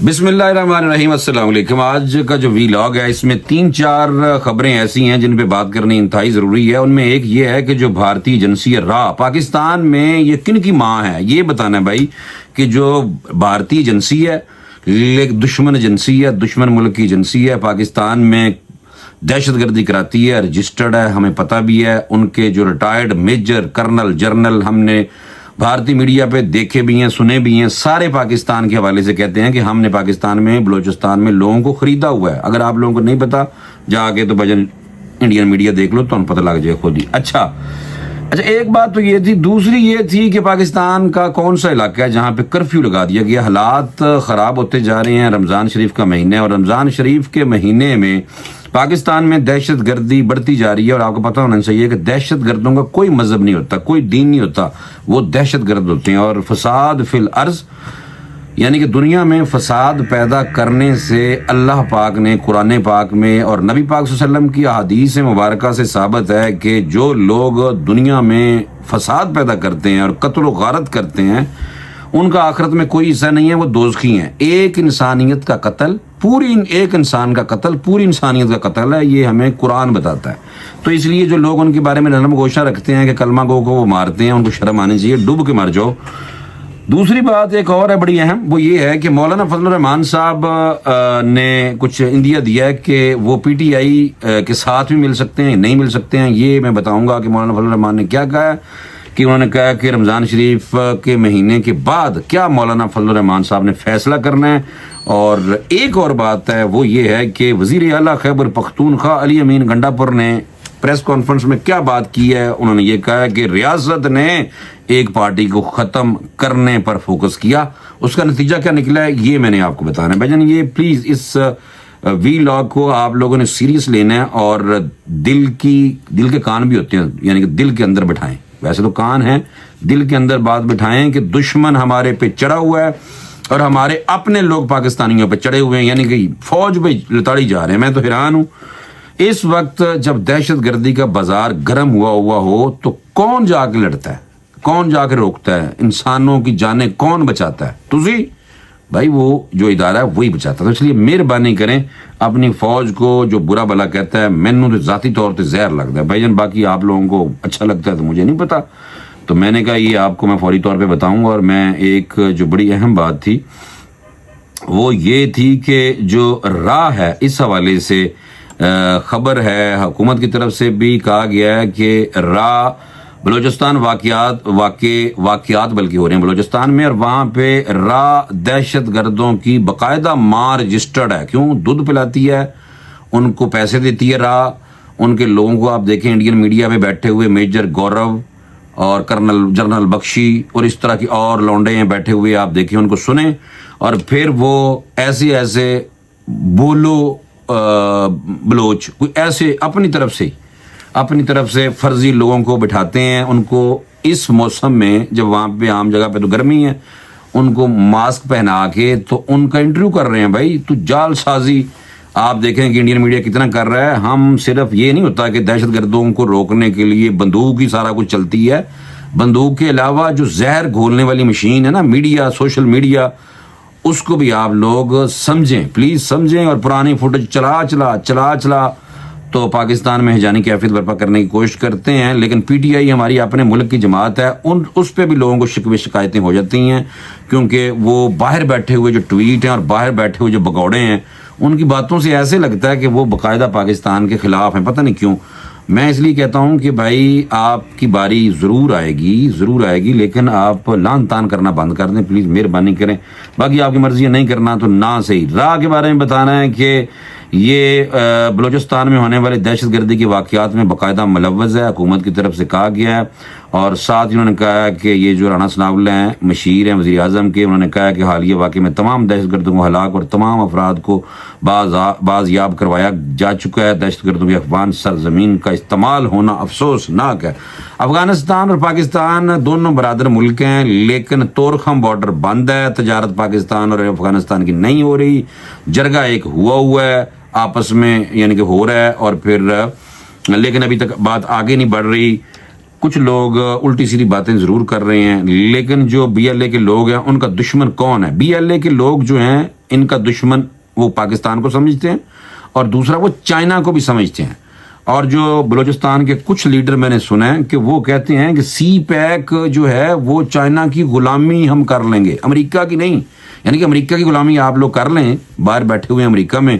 بسم اللہ الرحمن الرحیم، السلام علیکم۔ آج کا جو ویلاگ ہے اس میں 3-4 خبریں ایسی ہیں جن پہ بات کرنی انتہائی ضروری ہے۔ ان میں ایک یہ ہے کہ جو بھارتی ایجنسی را پاکستان میں یہ کن کی ماں ہے، یہ بتانا ہے بھائی کہ جو بھارتی ایجنسی ہے دشمن ایجنسی ہے، دشمن ملک کی ایجنسی ہے، پاکستان میں دہشت گردی کراتی ہے، رجسٹرڈ ہے، ہمیں پتہ بھی ہے۔ ان کے جو ریٹائرڈ میجر کرنل جرنل ہم نے بھارتی میڈیا پہ دیکھے بھی ہیں، سنے بھی ہیں، سارے پاکستان کے حوالے سے کہتے ہیں کہ ہم نے پاکستان میں بلوچستان میں لوگوں کو خریدا ہوا ہے۔ اگر آپ لوگوں کو نہیں پتا جا کے تو بجن انڈین میڈیا دیکھ لو تو ہم پتہ لگ جائے خود ہی۔ اچھا ایک بات تو یہ تھی، دوسری یہ تھی کہ پاکستان کا کون سا علاقہ ہے جہاں پہ کرفیو لگا دیا گیا۔ حالات خراب ہوتے جا رہے ہیں، رمضان شریف کا مہینہ ہے اور رمضان شریف کے مہینے میں پاکستان میں دہشت گردی بڑھتی جا رہی ہے۔ اور آپ کو پتہ ہونا چاہیے کہ دہشت گردوں کا کوئی مذہب نہیں ہوتا، کوئی دین نہیں ہوتا، وہ دہشت گرد ہوتے ہیں۔ اور فساد فی الارض یعنی کہ دنیا میں فساد پیدا کرنے سے اللہ پاک نے قرآن پاک میں اور نبی پاک صلی اللہ علیہ وسلم کی احادیث مبارکہ سے ثابت ہے کہ جو لوگ دنیا میں فساد پیدا کرتے ہیں اور قتل و غارت کرتے ہیں ان کا آخرت میں کوئی حصہ نہیں ہے، وہ دوزخی ہیں۔ ایک انسانیت کا قتل ایک انسان کا قتل پوری انسانیت کا قتل ہے، یہ ہمیں قرآن بتاتا ہے۔ تو اس لیے جو لوگ ان کے بارے میں نرم گوشہ رکھتے ہیں کہ کلمہ گو کو وہ مارتے ہیں، ان کو شرم آنی چاہیے، ڈوب کے مر جاؤ۔ دوسری بات ایک اور ہے بڑی اہم، وہ یہ ہے کہ مولانا فضل الرحمان صاحب نے کچھ اندیا دیا ہے کہ وہ پی ٹی آئی کے ساتھ بھی مل سکتے ہیں، نہیں مل سکتے ہیں۔ یہ میں بتاؤں گا کہ مولانا فضل الرحمان نے کیا کہا ہے، کہ انہوں نے کہا کہ رمضان شریف کے مہینے کے بعد کیا مولانا فضل الرحمان صاحب نے فیصلہ کرنا ہے۔ اور ایک اور بات ہے وہ یہ ہے کہ وزیر اعلیٰ خیبر پختونخوا علی امین گنڈا پور نے پریس کانفرنس میں کیا بات کی ہے۔ انہوں نے یہ کہا کہ ریاست نے ایک پارٹی کو ختم کرنے پر فوکس کیا، اس کا نتیجہ کیا نکلا ہے یہ میں نے آپ کو بتانا ہے۔ بھائی یہ پلیز اس ویلاگ کو آپ لوگوں نے سیریس لینا ہے اور دل کے کان بھی ہوتے ہیں، یعنی کہ دل کے اندر بٹھائیں۔ ویسے تو کان ہیں، دل کے اندر بات بٹھائیں کہ دشمن ہمارے پہ چڑھا ہوا ہے اور ہمارے اپنے لوگ پاکستانیوں پہ چڑھے ہوئے ہیں، یعنی کہ فوج پہ لتاڑی جا رہے ہیں۔ میں تو حیران ہوں، اس وقت جب دہشت گردی کا بازار گرم ہوا ہو تو کون جا کے لڑتا ہے، کون جا کے روکتا ہے، انسانوں کی جانیں کون بچاتا ہے؟ تسی بھائی، وہ جو ادارہ ہے وہی بچاتا ہے۔ تو اس لیے مہربانی کریں اپنی فوج کو جو برا بلا کہتا ہے، مینوں تو ذاتی طور پہ زہر لگتا ہے بھائی جان، باقی آپ لوگوں کو اچھا لگتا ہے تو مجھے نہیں پتا۔ تو میں نے کہا یہ آپ کو میں فوری طور پہ بتاؤں گا۔ اور میں ایک جو بڑی اہم بات تھی وہ یہ تھی کہ جو راہ ہے اس حوالے سے خبر ہے، حکومت کی طرف سے بھی کہا گیا ہے کہ راہ بلوچستان واقعات بلکہ ہو رہے ہیں بلوچستان میں، اور وہاں پہ راہ دہشت گردوں کی باقاعدہ ماں رجسٹرڈ ہے۔ کیوں؟ دودھ پلاتی ہے، ان کو پیسے دیتی ہے راہ، ان کے لوگوں کو آپ دیکھیں انڈین میڈیا پہ بیٹھے ہوئے میجر گورو اور کرنل جنرل بخشی اور اس طرح کی اور لونڈے ہیں بیٹھے ہوئے، آپ دیکھیں ان کو سنیں، اور پھر وہ ایسے بولو بلوچ کوئی ایسے اپنی طرف سے فرضی لوگوں کو بٹھاتے ہیں۔ ان کو اس موسم میں جب وہاں پہ عام جگہ پہ تو گرمی ہے، ان کو ماسک پہنا کے تو ان کا انٹرویو کر رہے ہیں۔ بھائی تو جال سازی آپ دیکھیں کہ انڈین میڈیا کتنا کر رہا ہے۔ ہم صرف یہ نہیں ہوتا کہ دہشت گردوں کو روکنے کے لیے بندوق ہی سارا کچھ چلتی ہے، بندوق کے علاوہ جو زہر گھولنے والی مشین ہے نا، میڈیا، سوشل میڈیا، اس کو بھی آپ لوگ سمجھیں، پلیز سمجھیں۔ اور پرانی فوٹیج چلا تو پاکستان میں ہجانی کیفیت برپا کرنے کی کوشش کرتے ہیں، لیکن پی ٹی آئی ہماری اپنے ملک کی جماعت ہے، اس پہ بھی لوگوں کو شکوے شکایتیں ہو جاتی ہیں، کیونکہ وہ باہر بیٹھے ہوئے جو ٹویٹ ہیں اور باہر بیٹھے ہوئے جو بگوڑے ہیں ان کی باتوں سے ایسے لگتا ہے کہ وہ باقاعدہ پاکستان کے خلاف ہیں، پتہ نہیں کیوں۔ میں اس لیے کہتا ہوں کہ بھائی آپ کی باری ضرور آئے گی، لیکن آپ لان تان کرنا بند کر دیں، پلیز مہربانی کریں۔ باقی آپ کی مرضی ہے نہیں کرنا تو نہ صحیح۔ راہ کے بارے میں بتانا ہے کہ یہ بلوچستان میں ہونے والے دہشت گردی کے واقعات میں باقاعدہ ملوث ہے، حکومت کی طرف سے کہا گیا ہے۔ اور ساتھ انہوں نے کہا کہ یہ جو رانا ثناء اللہ ہیں، مشیر ہیں وزیر اعظم کے، انہوں نے کہا کہ حالیہ واقعے میں تمام دہشت گردوں کو ہلاک اور تمام افراد کو بازیاب کروایا جا چکا ہے۔ دہشت گردوں کے افغان سرزمین کا استعمال ہونا افسوسناک ہے۔ افغانستان اور پاکستان دونوں برادر ملک ہیں، لیکن طورخم بارڈر بند ہے، تجارت پاکستان اور افغانستان کی نہیں ہو رہی، جرگہ ایک ہوا ہے آپس میں، یعنی کہ ہو رہا ہے، اور پھر لیکن ابھی تک بات آگے نہیں بڑھ رہی۔ کچھ لوگ الٹی سیدھی باتیں ضرور کر رہے ہیں، لیکن جو بی ایل اے کے لوگ ہیں ان کا دشمن کون ہے؟ بی ایل اے کے لوگ جو ہیں ان کا دشمن وہ پاکستان کو سمجھتے ہیں، اور دوسرا وہ چائنا کو بھی سمجھتے ہیں. اور جو بلوچستان کے کچھ لیڈر میں نے سنا ہے کہ وہ کہتے ہیں کہ سی پیک جو ہے وہ چائنا کی غلامی ہم کر لیں گے، امریکہ کی نہیں. یعنی کہ امریکہ کی غلامی آپ لوگ کر لیں، باہر بیٹھے ہوئے ہیں امریکہ میں،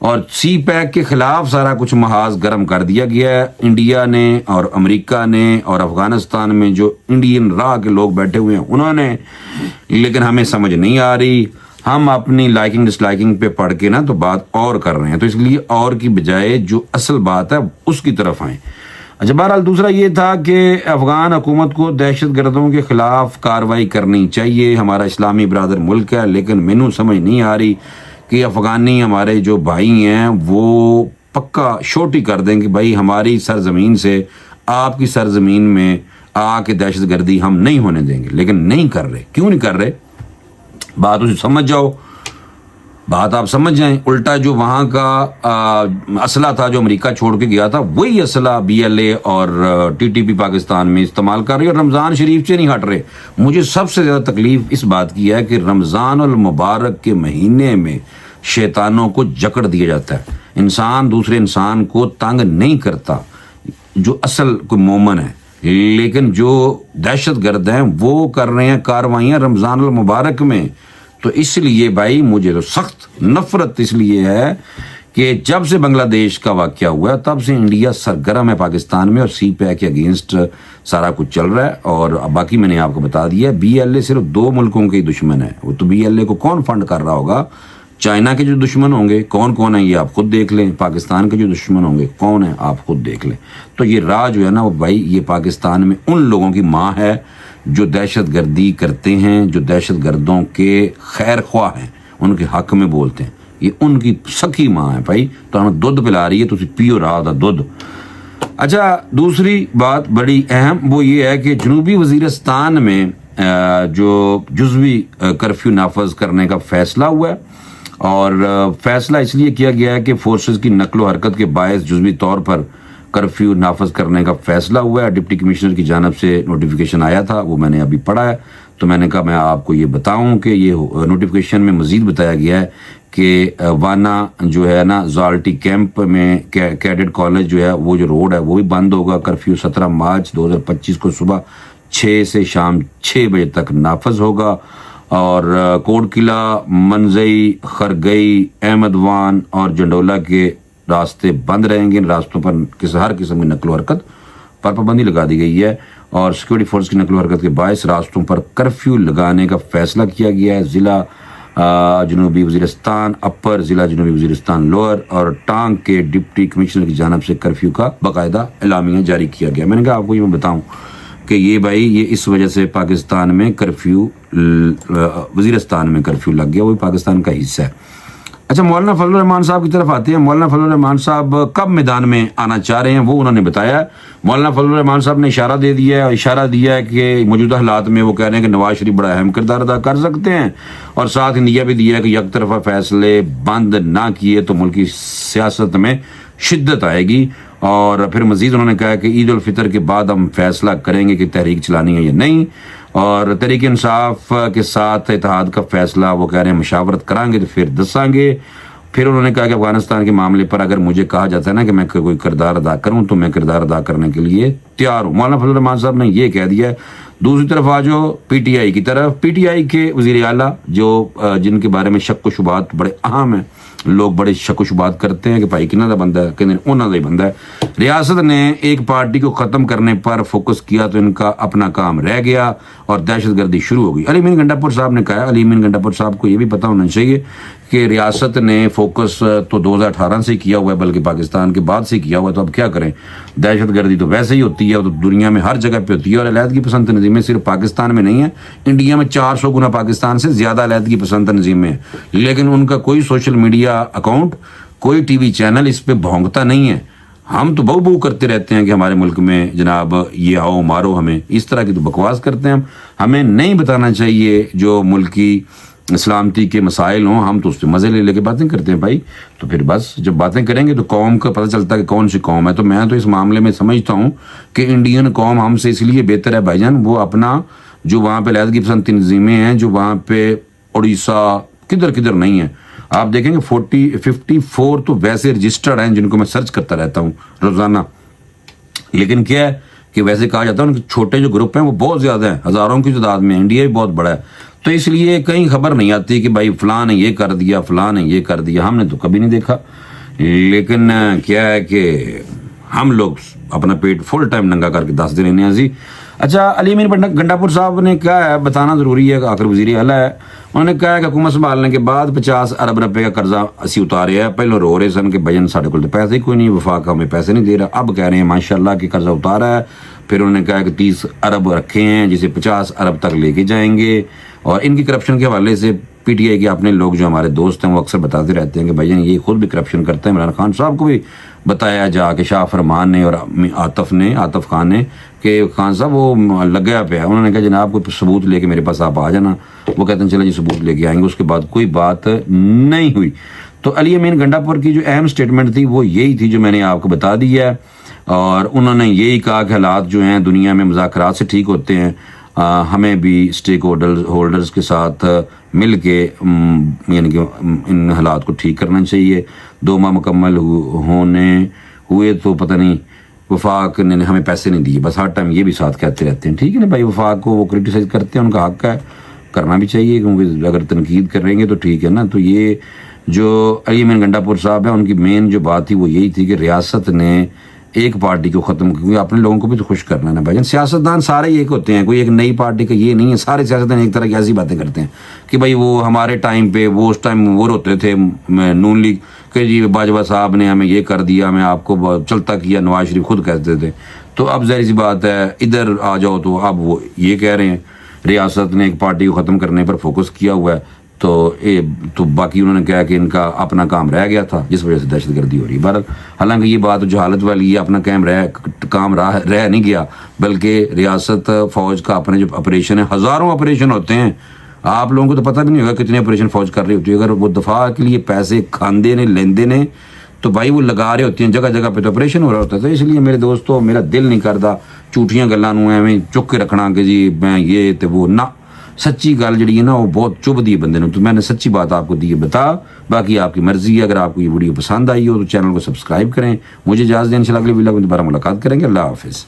اور سی پیک کے خلاف سارا کچھ محاذ گرم کر دیا گیا ہے انڈیا نے اور امریکہ نے، اور افغانستان میں جو انڈین راہ کے لوگ بیٹھے ہوئے ہیں انہوں نے. لیکن ہمیں سمجھ نہیں آ رہی، ہم اپنی لائکنگ ڈس لائکنگ پہ پڑھ کے نا تو بات اور کر رہے ہیں، تو اس لیے اور کی بجائے جو اصل بات ہے اس کی طرف آئیں. اچھا، بہرحال دوسرا یہ تھا کہ افغان حکومت کو دہشت گردوں کے خلاف کارروائی کرنی چاہیے، ہمارا اسلامی برادر ملک ہے، لیکن مینوں سمجھ نہیں آ رہی کہ افغانی ہمارے جو بھائی ہیں وہ پکا شوٹی کر دیں کہ بھائی ہماری سرزمین سے آپ کی سرزمین میں آ کے دہشت گردی ہم نہیں ہونے دیں گے، لیکن نہیں کر رہے. کیوں نہیں کر رہے؟ بات اسے سمجھ جاؤ، بات آپ سمجھ جائیں. الٹا جو وہاں کا اسلحہ تھا جو امریکہ چھوڑ کے گیا تھا، وہی اسلحہ بی ایل اے اور ٹی ٹی پی پاکستان میں استعمال کر رہی ہے، اور رمضان شریف سے نہیں ہٹ رہے. مجھے سب سے زیادہ تکلیف اس بات کی ہے کہ رمضان المبارک کے مہینے میں شیطانوں کو جکڑ دیا جاتا ہے. انسان دوسرے انسان کو تنگ نہیں کرتا جو اصل کوئی مومن ہے، لیکن جو دہشت گرد ہیں وہ کر رہے ہیں کاروائیاں رمضان المبارک میں. تو اس لیے بھائی مجھے تو سخت نفرت اس لیے ہے کہ جب سے بنگلہ دیش کا واقعہ ہوا ہے تب سے انڈیا سرگرم ہے پاکستان میں، اور سی پیک کے اگینسٹ سارا کچھ چل رہا ہے. اور باقی میں نے آپ کو بتا دیا، بی ایل اے صرف 2 ملکوں کے دشمن ہے. وہ تو بی ایل اے کو کون فنڈ کر رہا ہوگا؟ چائنا کے جو دشمن ہوں گے کون کون ہیں یہ آپ خود دیکھ لیں، پاکستان کے جو دشمن ہوں گے کون ہیں آپ خود دیکھ لیں. تو یہ راہ جو ہے نا وہ بھائی یہ پاکستان میں ان لوگوں کی ماں ہے جو دہشت گردی کرتے ہیں، جو دہشت گردوں کے خیر خواہ ہیں، ان کے حق میں بولتے ہیں. یہ ان کی سکی ماں ہے بھائی. تو ہمیں دودھ پلا رہی ہے، تو پیو رہا تھا دودھ. اچھا، دوسری بات بڑی اہم وہ یہ ہے کہ جنوبی وزیرستان میں جو جزوی کرفیو نافذ کرنے کا فیصلہ ہوا ہے، اور فیصلہ اس لیے کیا گیا ہے کہ فورسز کی نقل و حرکت کے باعث جزوی طور پر کرفیو نافذ کرنے کا فیصلہ ہوا ہے. ڈپٹی کمشنر کی جانب سے نوٹیفیکیشن آیا تھا، وہ میں نے ابھی پڑھا ہے، تو میں نے کہا میں آپ کو یہ بتاؤں کہ یہ نوٹیفیکیشن میں مزید بتایا گیا ہے کہ وانا جو ہے نا زالٹی کیمپ میں کیڈٹ کالج جو ہے وہ جو روڈ ہے وہ بھی بند ہوگا. کرفیو 17 مارچ 2025 کو صبح 6 سے شام 6 بجے تک نافذ ہوگا. اور کوٹ قلعہ، منزئی، خرگئی، احمد وان اور جنڈولا کے راستے بند رہیں گے. ان راستوں پر ہر قسم کی نقل و حرکت پر پابندی لگا دی گئی ہے، اور سیکورٹی فورس کی نقل و حرکت کے باعث راستوں پر کرفیو لگانے کا فیصلہ کیا گیا ہے. ضلع جنوبی وزیرستان اپر، ضلع جنوبی وزیرستان لوئر اور ٹانگ کے ڈپٹی کمشنر کی جانب سے کرفیو کا باقاعدہ اعلامیہ جاری کیا گیا. میں نے کہا آپ کو یہ میں بتاؤں کہ یہ بھائی یہ اس وجہ سے پاکستان میں کرفیو، وزیرستان میں کرفیو لگ گیا، وہ پاکستان کا حصہ ہے. اچھا، مولانا فضل الرحمان صاحب کی طرف آتے ہیں. مولانا فضل الرحمان صاحب کب میدان میں آنا چاہ رہے ہیں وہ انہوں نے بتایا. مولانا فضل الرحمان صاحب نے اشارہ دے دیا ہے، اور اشارہ دیا ہے کہ موجودہ حالات میں وہ کہہ رہے ہیں کہ نواز شریف بڑا اہم کردار ادا کر سکتے ہیں، اور ساتھ اندیا بھی دیا ہے کہ یک طرفہ فیصلے بند نہ کیے تو ملکی سیاست میں شدت آئے گی. اور پھر مزید انہوں نے کہا کہ عید الفطر کے بعد ہم فیصلہ کریں گے کہ تحریک چلانی ہے یا نہیں، اور تحریک انصاف کے ساتھ اتحاد کا فیصلہ وہ کہہ رہے ہیں مشاورت کریں گے تو پھر دسیں گے. پھر انہوں نے کہا کہ افغانستان کے معاملے پر اگر مجھے کہا جاتا ہے نا کہ میں کوئی کردار ادا کروں تو میں کردار ادا کرنے کے لیے تیار ہوں. مولانا فضل الرحمان صاحب نے یہ کہہ دیا ہے. دوسری طرف آ جاؤ پی ٹی آئی کی طرف. پی ٹی آئی کے وزیر اعلیٰ جو جن کے بارے میں شک و شبہات بڑے اہم ہیں، لوگ بڑے شک و شبہات کرتے ہیں کہ بھائی کنہ دا بندہ ہے، کہ انہوں دا ہی بندہ ہے. ریاست نے ایک پارٹی کو ختم کرنے پر فوکس کیا تو ان کا اپنا کام رہ گیا اور دہشت گردی شروع ہو گئی. علی امین گنڈا پور صاحب نے کہا، علی امین گنڈا پور صاحب کو یہ بھی پتہ ہونا چاہیے کہ ریاست نے فوکس تو 2018 سے کیا ہوا ہے، بلکہ پاکستان کے بعد سے کیا ہوا ہے. تو اب کیا کریں؟ دہشت گردی تو ویسے ہی ہوتی ہے، تو دنیا میں ہر جگہ پہ ہوتی ہے، اور علیحدگی پسند تنظیمیں صرف پاکستان میں نہیں ہیں، انڈیا میں 400 گنا پاکستان سے زیادہ علیحدگی پسند تنظیمیں ہیں، لیکن ان کا کوئی سوشل میڈیا اکاؤنٹ، کوئی ٹی وی چینل اس پہ بھونکتا نہیں ہے. ہم تو بہو کرتے رہتے ہیں کہ ہمارے ملک میں جناب یہ آؤ مارو ہمیں، اس طرح کی تو بکواس کرتے ہیں. ہمیں نہیں بتانا چاہیے جو ملکی سلامتی کے مسائل ہوں، ہم تو اس پہ مزے لے لے کے باتیں کرتے ہیں بھائی. تو پھر بس جب باتیں کریں گے تو قوم کا پتہ چلتا ہے کہ کون سی قوم ہے. تو میں تو اس معاملے میں سمجھتا ہوں کہ انڈین قوم ہم سے اس لیے بہتر ہے بھائی جان، وہ اپنا جو وہاں پہ علیحدگی پسند تنظیمیں ہیں جو وہاں پہ اڑیسہ کدھر کدھر نہیں ہیں، آپ دیکھیں گے 54 تو ویسے رجسٹرڈ ہیں جن کو میں سرچ کرتا رہتا ہوں روزانہ. لیکن کیا ہے کہ ویسے کہا جاتا ہے ان کے چھوٹے جو گروپ ہیں وہ بہت زیادہ ہیں، ہزاروں کی تعداد میں. انڈیا بھی بہت بڑا ہے، تو اس لیے کہیں خبر نہیں آتی کہ بھائی فلاں نے یہ کر دیا، فلاں نے یہ کر دیا. ہم نے تو کبھی نہیں دیکھا. لیکن کیا ہے کہ ہم لوگ اپنا پیٹ فل ٹائم ننگا کر کے دس دن رہنے ہیں جی. اچھا، علی امین گنڈا پور صاحب نے کہا ہے، بتانا ضروری ہے، آخر وزیر اعلیٰ ہے، انہوں نے کہا ہے کہ حکومت سنبھالنے کے بعد 50 ارب روپے کا قرضہ اسی اتارے ہے. پہلے رو رہے سن کہ بھجن ساڑھے کو تو پیسے کوئی نہیں، وفاق ہمیں پیسے نہیں دے رہا. اب کہہ رہے ہیں ماشاءاللہ کہ قرضہ اتارا ہے. پھر انہوں نے کہا کہ 30 ارب رکھے ہیں جسے 50 ارب تک لے کے جائیں گے. اور ان کی کرپشن کے حوالے سے پی ٹی آئی کے اپنے لوگ جو ہمارے دوست ہیں وہ اکثر بتاتے رہتے ہیں کہ بھائی یہ خود بھی کرپشن کرتے ہیں. عمران خان صاحب کو بھی بتایا جا کہ شاہ فرمان نے اور آتف خان نے کہ خان صاحب وہ لگیا پہ ہے. انہوں نے کہا جناب کوئی ثبوت لے کے میرے پاس آپ آ جانا. وہ کہتے ہیں چلیں جی ثبوت لے کے آئیں گے. اس کے بعد کوئی بات نہیں ہوئی. تو علی امین گنڈا پور کی جو اہم سٹیٹمنٹ تھی وہ یہی تھی جو میں نے آپ کو بتا دی ہے. اور انہوں نے یہی کہا کہ حالات جو ہیں دنیا میں مذاکرات سے ٹھیک ہوتے ہیں، ہمیں بھی اسٹیک ہولڈرز کے ساتھ مل کے یعنی کہ ان حالات کو ٹھیک کرنا چاہیے. 2 ماہ مکمل ہوئے تو پتہ نہیں وفاق نے ہمیں پیسے نہیں دیے، بس ہر ٹائم یہ بھی ساتھ کہتے رہتے ہیں. ٹھیک ہے نا بھائی، وفاق کو وہ کرٹیسائز کرتے ہیں، ان کا حق ہے، کرنا بھی چاہیے، کیونکہ اگر تنقید کریں گے تو ٹھیک ہے نا. تو یہ جو علی امین گنڈا پور صاحب ہیں ان کی مین جو بات تھی وہ یہی تھی کہ ریاست نے ایک پارٹی کو ختم، کیونکہ اپنے لوگوں کو بھی تو خوش کرنا ہے نا بھائی جان. سیاستدان سارے ایک ہوتے ہیں، کوئی ایک نئی پارٹی کا یہ نہیں ہے. سارے سیاستدان ایک طرح کی ایسی باتیں کرتے ہیں کہ بھائی وہ ہمارے ٹائم پہ وہ اس ٹائم وہ روتے تھے نون لیگ کہ جی باجوہ صاحب نے ہمیں یہ کر دیا، ہمیں آپ کو چلتا کیا. نواز شریف خود کہتے تھے. تو اب ظاہر سی بات ہے ادھر آ جاؤ تو اب وہ یہ کہہ رہے ہیں ریاست نے ایک پارٹی کو ختم کرنے پر فوکس کیا ہوا ہے. تو باقی انہوں نے کہا کہ ان کا اپنا کام رہ گیا تھا جس وجہ سے دہشت گردی ہو رہی ہے. بہرحال حالانکہ یہ بات جہالت والی ہے، اپنا کام رہ نہیں گیا، بلکہ ریاست فوج کا اپنے جو آپریشن ہے، ہزاروں آپریشن ہوتے ہیں. آپ لوگوں کو تو پتہ بھی نہیں ہوگا کتنے آپریشن فوج کر رہی ہوتی ہے. اگر وہ دفاع کے لیے پیسے کھاندے نے لیندے نے تو بھائی وہ لگا رہے ہوتے ہیں، جگہ جگہ پہ تو آپریشن ہو رہا ہوتا ہے. تو اس لیے میرے دوستوں میرا دل نہیں کرتا جھوٹیاں گلاں نوں ایویں چک کے رکھنا کہ جی میں یہ تے وہ نہ. سچی گل جڑی ہے نا وہ بہت چبھ دی ہے بندے نوں. تو میں نے سچی بات آپ کو دی ہے بتا، باقی آپ کی مرضی ہے. اگر آپ کو یہ ویڈیو پسند آئی ہو تو چینل کو سبسکرائب کریں. مجھے اجازت دیں، انشاءاللہ اگلی ویڈیو میں دوبارہ ملاقات کریں گے. اللہ حافظ.